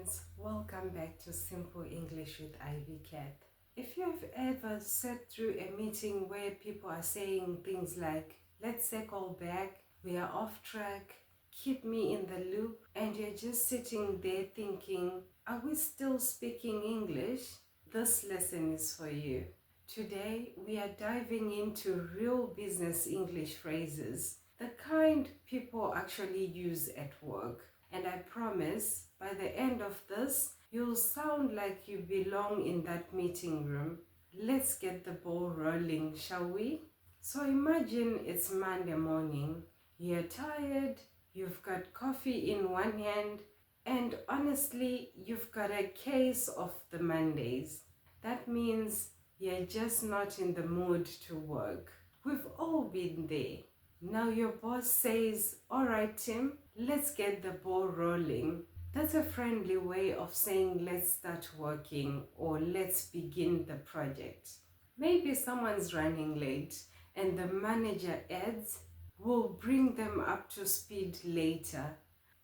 friends, welcome back to Simple English with Ivy Cat. If you have ever sat through a meeting where people are saying things like, let's circle back, we are off track, keep me in the loop, and you're just sitting there thinking, are we still speaking English? This lesson is for you. Today, we are diving into real business English phrases, the kind people actually use at work. And I promise, by the end of this, you'll sound like you belong in that meeting room. Let's get the ball rolling, shall we? So imagine it's Monday morning. You're tired, you've got coffee in one hand, and honestly, you've got a case of the Mondays. That means you're just not in the mood to work. We've all been there. Now your boss says, all right, Tim, let's get the ball rolling. That's a friendly way of saying let's start working or let's begin the project. Maybe someone's running late and the manager adds, we'll bring them up to speed later.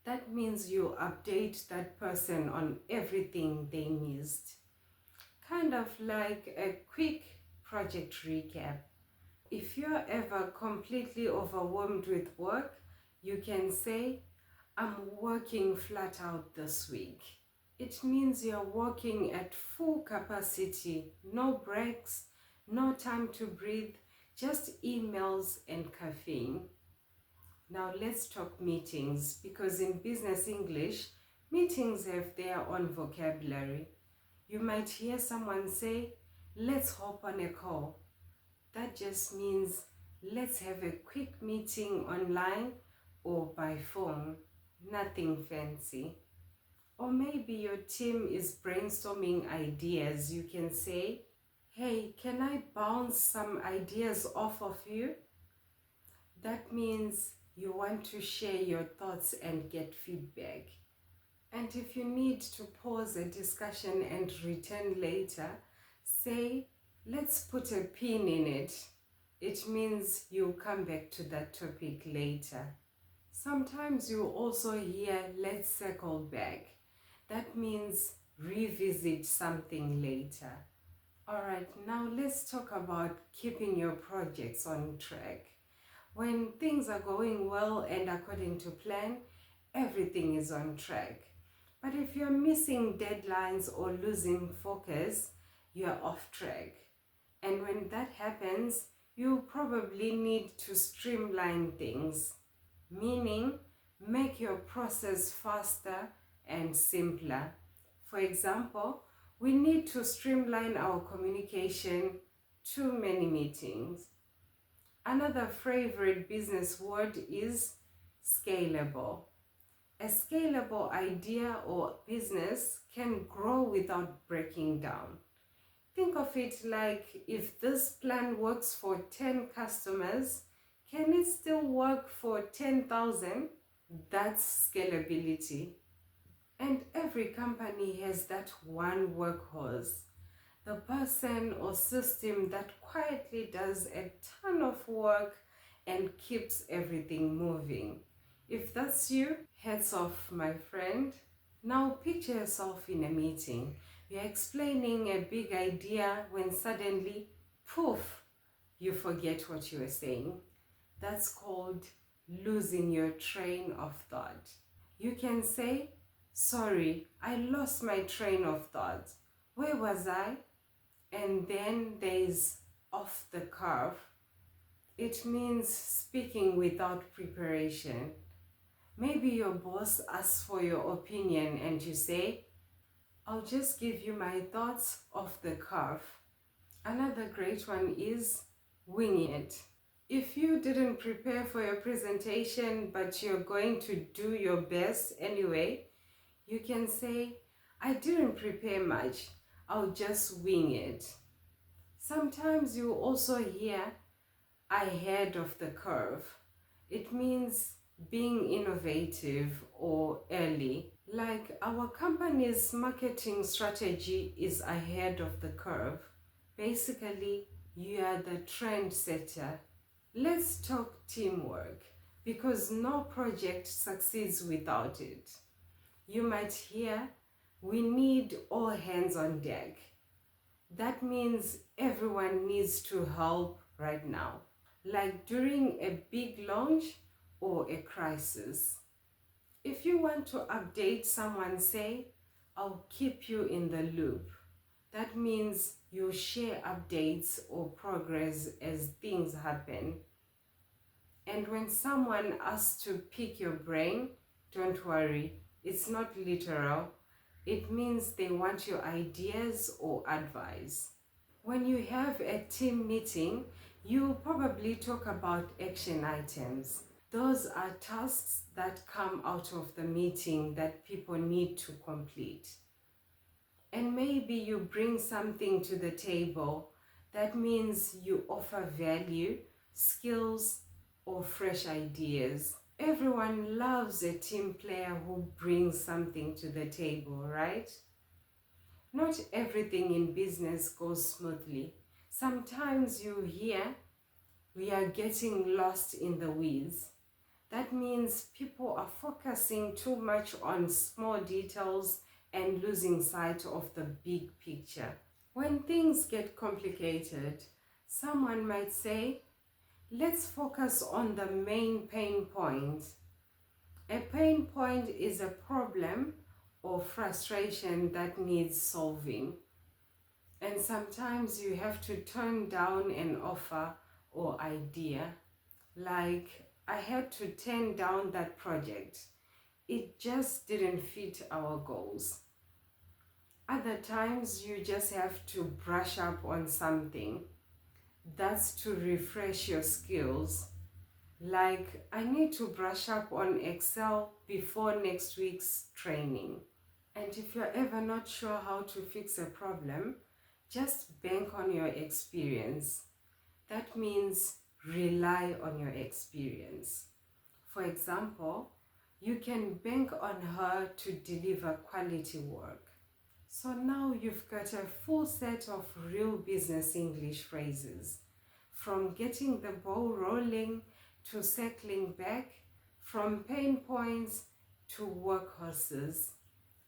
That means you update that person on everything they missed. Kind of like a quick project recap. If you're ever completely overwhelmed with work, you can say, I'm working flat out this week. It means you're working at full capacity, no breaks, no time to breathe, just emails and caffeine. Now let's talk meetings, because in business English, meetings have their own vocabulary. You might hear someone say, let's hop on a call. That just means let's have a quick meeting online or by phone. Nothing fancy. Or maybe your team is brainstorming ideas. You can say, hey, can I bounce some ideas off of you? That means you want to share your thoughts and get feedback. And if you need to pause a discussion and return later, say, let's put a pin in it. It means you'll come back to that topic later. Sometimes you also hear, let's circle back. That means revisit something later. Alright, now let's talk about keeping your projects on track. When things are going well and according to plan, everything is on track. But if you're missing deadlines or losing focus, you're off track. And when that happens, you probably need to streamline things, meaning make your process faster and simpler. For example, we need to streamline our communication. Too many meetings. Another favorite business word is scalable. A scalable idea or business can grow without breaking down. Think of it like, if this plan works for 10 customers, can it still work for 10,000? That's scalability. And every company has that one workhorse, the person or system that quietly does a ton of work and keeps everything moving. If that's you, hats off, my friend. Now picture yourself in a meeting. You're explaining a big idea when suddenly, poof, you forget what you were saying. That's called losing your train of thought. You can say, sorry, I lost my train of thought. Where was I? And then there's off the cuff. It means speaking without preparation. Maybe your boss asks for your opinion and you say, I'll just give you my thoughts off the cuff. Another great one is winging it. If you didn't prepare for your presentation but you're going to do your best anyway, you can say, I didn't prepare much, I'll just wing it. Sometimes you also hear ahead of the curve. It means being innovative or early. Like, our company's marketing strategy is ahead of the curve. Basically, you are the trendsetter. Let's talk teamwork, because no project succeeds without it. You might hear, We need all hands on deck. That means everyone needs to help right now, like during a big launch or a crisis. If you want to update someone, say, I'll keep you in the loop. That means you share updates or progress as things happen. And when someone asks to pick your brain, don't worry, it's not literal. It means they want your ideas or advice. When you have a team meeting, you probably talk about action items. Those are tasks that come out of the meeting that people need to complete. And maybe you bring something to the table. That means you offer value, skills, or fresh ideas. Everyone loves a team player who brings something to the table, right? Not everything in business goes smoothly. Sometimes you hear, we are getting lost in the weeds. That means people are focusing too much on small details and losing sight of the big picture. When things get complicated, someone might say, let's focus on the main pain point. A pain point is a problem or frustration that needs solving. And sometimes you have to turn down an offer or idea. Like, I had to turn down that project. It just didn't fit our goals. Other times you just have to brush up on something. That's to refresh your skills. Like, I need to brush up on Excel before next week's training. And if you're ever not sure how to fix a problem, just bank on your experience. That means rely on your experience. For example, you can bank on her to deliver quality work. So now you've got a full set of real business English phrases, from getting the ball rolling to circling back, from pain points to workhorses.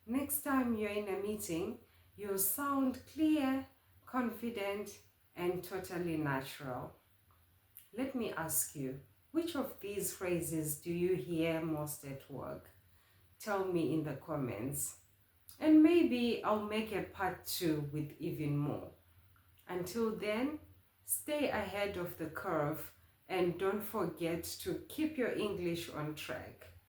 Next time you're in a meeting, you'll sound clear, confident, and totally natural. Let me ask you, which of these phrases do you hear most at work? Tell me in the comments. And maybe I'll make a part 2 with even more. Until then, stay ahead of the curve and don't forget to keep your English on track.